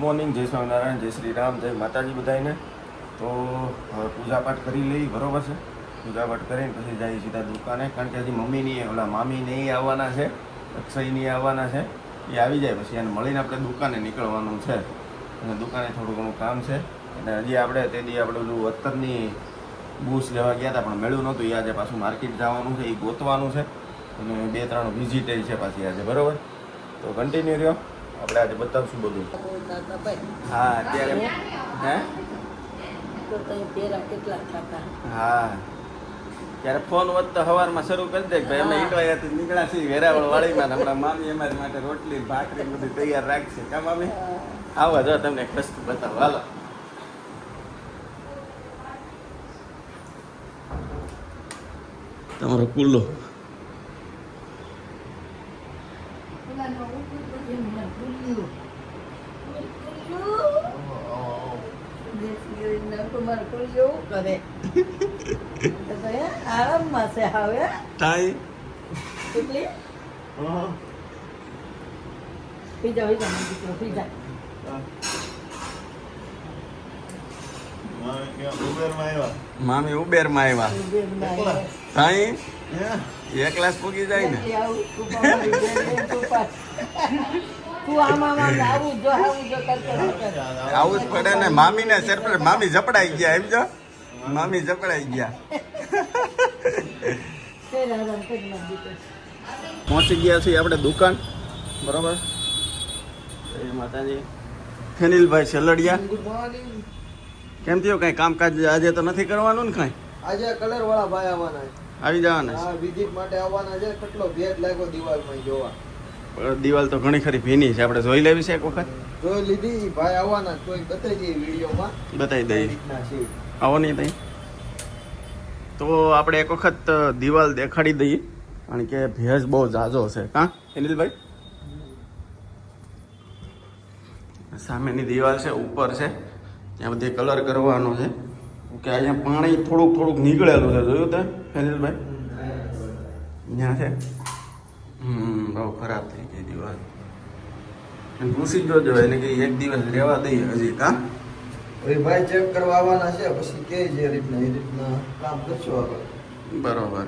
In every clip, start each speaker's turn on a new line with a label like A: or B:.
A: Morning, જય સ્વામિનારાયણ, જય શ્રી રામ, જય માતાજી બધાને. તો હવે પૂજાપાઠ કરી લઈ, બરાબર છે. પૂજાપાઠ કરીને પછી જઈએ સીધા દુકાને, કારણ કે હજી મમ્મીની ઓલા મામીને એ આવવાના છે, અક્ષયની આવવાના છે. એ આવી જાય પછી એને મળીને આપણે દુકાને નીકળવાનું છે. અને દુકાને થોડું ઘણું કામ છે. અને હજી આપણે તે દી આપણે પેલું અત્તરની બૂસ લેવા ગયા હતા પણ મળ્યું નહોતું. એ આજે પાછું માર્કેટ જવાનું છે, એ ગોતવાનું છે. અને 2-3 વિઝિટ છે પાછી આજે, બરાબર. તો કન્ટિન્યુ રહ્યો, આપણે આજે બતાવશું બધું. હા અત્યારે હે હા ત્યારે ફોન વધતો સવારમાં શરૂ કરી દે કે ભાઈ અમે ઈટવાયાથી નીકળ્યા છીએ વેરાવળ વાળીમાં. હમણાં મામી અમારી માટે રોટલી ભાખરી બધું તૈયાર રાખશે. કા મામી? આવો જો તમને એક વસ્તુ બતાવો, હાલો. તમારો કુલ્લો
B: આરામમાં છે હવે
A: થાય મામી ઉબેરમાં આવ્યા થાય એક ક્લાસ પૂગી જાય ને. આવું જ પડે ને. મામી ને સરપ્રાઈઝ, મામી જપડાઈ ગયા એમ જો, મામી જપડાઈ ગયા. પહોંચી ગયા છીએ આપણે દુકાન, બરોબર. જય માતાજી. ફેનિલભાઈ સેલડિયા, કેમ થયું? કઈ કામકાજ આજે તો નથી કરવાનું ને? કઈ
C: આજે કલર વાળા ભાઈ આવવાના છે,
A: આવી જવાના
C: હા વિઝિટ માટે આવવાના છે. કેટલો ભેદ લાગ્યો દિવાલમાં જોવા.
A: દિવાલ તો ઘણી ખરી ભીની છે, આપણે જોઈ લેવી છે એક વખત.
C: જોઈ લીધી, ભાઈ આવવાના તો બતાવી દઈએ વિડીયોમાં,
A: બતાવી દઈએ.
C: રીતના છે.
A: આવો નહીં તઈ તો આપણે એક વખત દિવાલ દેખાડી દઈએ, કારણ કે ભેજ બહુ ઝાઝો છે. કાં અનિલભાઈ? સામેની દિવાલ છે, ઉપર છે, ત્યાં બધી કલર કરવાનો છે. કે અહીંયા પાણી થોડુંક નીકળેલું છે, જોયું તે અનિલભાઈ? ત્યાં છે. બહુ ખરાબ થઈ ગઈ દિવાલ. ઘૂસી જોજો એને કે એક દિવસ રહેવા દઈએ હજી. કાં
C: ભાઈ ચેક કરવા આવવાના છે, પછી કે જે રીતના એ રીતના કામ કરશો આગળ.
A: બરોબર.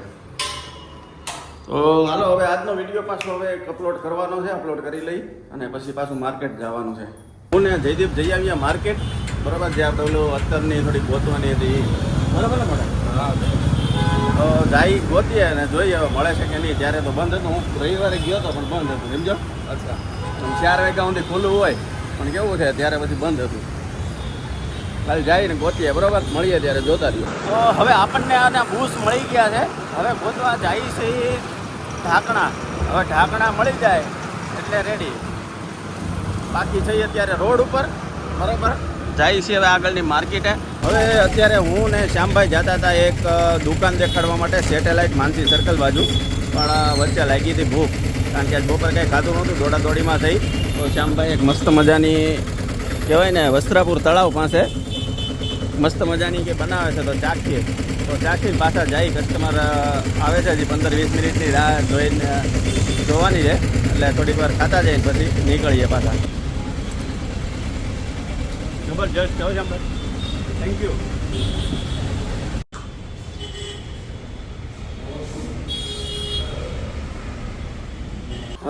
A: તો હાલો હવે આજનો વિડીયો પાછો હવે અપલોડ કરવાનો છે, અપલોડ કરી લઈ અને પછી પાછું માર્કેટ જવાનું છે. હું ને જયદીપ જઈ આવ્યા માર્કેટ, બરોબર. જે આપણે પેલું અત્તરની થોડી ગોતવાની હતી, બરાબર ને મોટા? તો જાય ગોતીએ અને જોઈએ હવે મળે છે કે નહીં. ત્યારે તો બંધ હતું. હું રવિવારે ગયો હતો પણ બંધ હતું, સમજો. અચ્છા. 4 વાગ્યા સુધી ખુલ્લું હોય પણ કેવું છે ત્યારે પછી બંધ હતું. કાલે જઈને ગોતીએ, બરોબર. મળીએ ત્યારે જોતા રહીએ. તો હવે આપણને આના બૂસ મળી ગયા છે. હવે ગોતવા જાય છે ઢાંકણા. હવે ઢાંકણા મળી જાય એટલે રેડી. બાકી છે અત્યારે રોડ ઉપર, બરોબર. જાય છે હવે આગળની માર્કેટે. હવે અત્યારે હું ને શ્યામભાઈ જતા હતા એક દુકાન દેખાડવા માટે, સેટેલાઇટ માનસી સર્કલ બાજુ. પણ વચ્ચે લાગી હતી ભૂખ, કારણ કે આજ બપોર કંઈ ખાધું નહોતું, દોડાદોડીમાં થઈ. તો શ્યામભાઈ એક મસ્ત મજાની કહેવાય ને વસ્ત્રાપુર તળાવ પાસે મસ્ત મજાની કે બનાવે છે, તો ચાખીએ. તો ચાખીને પાછા જાય. કસ્ટમર આવે છે, હજી 15-20 મિનિટની રાહ જોવાની છે. એટલે થોડીક વાર ખાતા જઈને પછી નીકળીએ પાછા. જબરજસ્ત જાઓ છે. Thank you.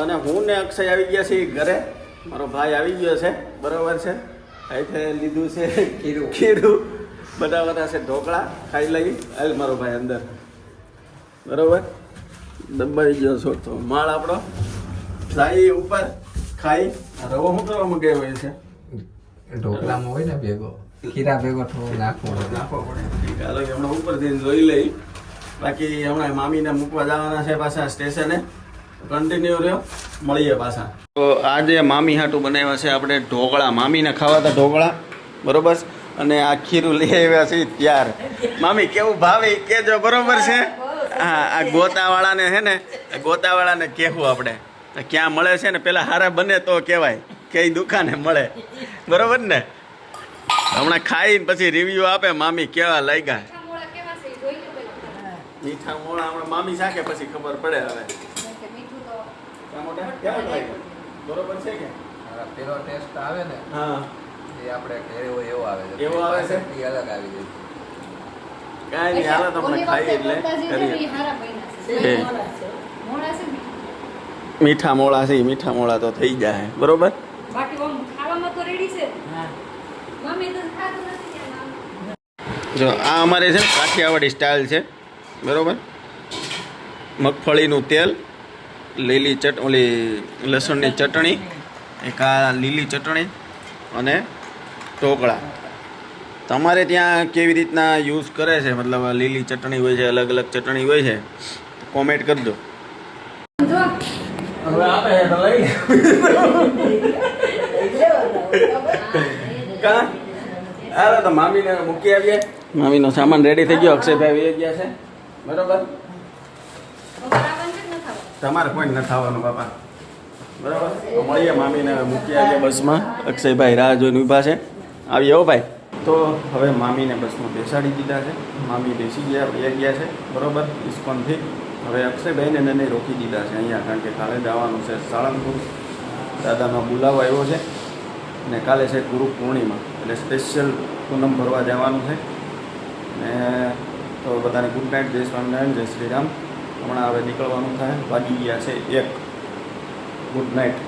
A: અને હું ને અક્ષય આવી ગયા છીએ ઘરે. મારો ભાઈ આવી ગયો છે, બરાબર છે. અહીંથી લીધું છે ખીરું. બધા છે ઢોકળા. ખાઈ લઈ. હાલ મારો ભાઈ અંદર, બરાબર. દબાઈ ગયો છો તો માળ આપણો જાય ઉપર. ખાઈ રવો શું કરવામાં ગયો હોય છે?
D: ઢોકળામાં હોય ને ભેગો, ખીરા ભેગો થોડો નાખવો પડે.
A: ચાલો કે હમણાં ઉપર જઈને જોઈ લઈ. બાકી હમણાં મામીને મૂકવા જવાના છે પાછા સ્ટેશને. કન્ટિન્યુ રહ્યો, મળીએ પાછા. તો આજે મામી હાટું બનાવ્યા છે આપણે ઢોકળા. મામીને ખાવાતા ઢોકળા, બરોબર. અને આ ખીરું લઈ આવ્યા છે ત્યાર. મામી કેવું ભાવે કેજો, બરોબર છે. હા, આ ગોતાવાળાને છે ને, ગોતાવાળાને કહેવું આપણે ક્યાં મળે છે ને, પેલા હારા બને તો કહેવાય કઈ દુકાને મળે, બરોબર ને. હમણાં ખાઈને પછી રિવ્યુ આપે મામી કેવા લાગ્યા. મીઠા મોળા હમણાં મામી શાકે પછી ખબર પડે. હવે બરોબર છે કે
D: પેલો ટેસ્ટ આવે ને
A: હા
D: એ આપણે ઘરે હોય એવો આવે છે
A: એવો આવે છે?
D: એ અલગ આવી જાય
A: કાંઈ નહીં હાલો તમને ખાઈ એટલે કરીએ એ મીઠા મોળા છે મીઠા મોળા તો થઈ જાય બરોબર જો આ અમારે છે ને કાઠિયાવાડી સ્ટાઇલ છે બરોબર મગફળીનું તેલ લીલી ઓલી લસણની ચટણી એક આ લીલી ચટણી અને ઢોકળા તમારે ત્યાં કેવી રીતના યુઝ કરે છે મતલબ લીલી ચટણી હોય છે અલગ અલગ ચટણી હોય છે કોમેન્ટ કરજો હવે આપે તો લઈ કા હાલો તો મામીને મૂકી આવીએ મામીનો સામાન રેડી થઈ ગયો અક્ષયભાઈ આવી ગયા છે બરોબર તમારે કોઈ નથી આવવાનું બાપા બરાબર તો મળીએ મામીને મૂકી આવીએ બસમાં અક્ષયભાઈ રાહ જોઈને ઊભા છે આવીએ હો ભાઈ તો હવે મામીને બસમાં બેસાડી દીધા છે મામી બેસી ગયા છે બરોબર ઇસ્કોનથી હવે અક્ષયભાઈને એને રોકી દીધા છે અહીંયા કારણ કે કાલે જવાનું છે સાળંગપુર દાદાનો બોલાવો આવ્યો છે અને કાલે છે ગુરુ પૂર્ણિમા એટલે સ્પેશિયલ પૂનમ ભરવા જવાનું છે ને તો બધાને ગુડ નાઇટ જય સ્વામિનારાયણ જય શ્રી રામ હમણાં હવે નીકળવાનું થાય વાગી ગયા છે 1 ગુડ નાઇટ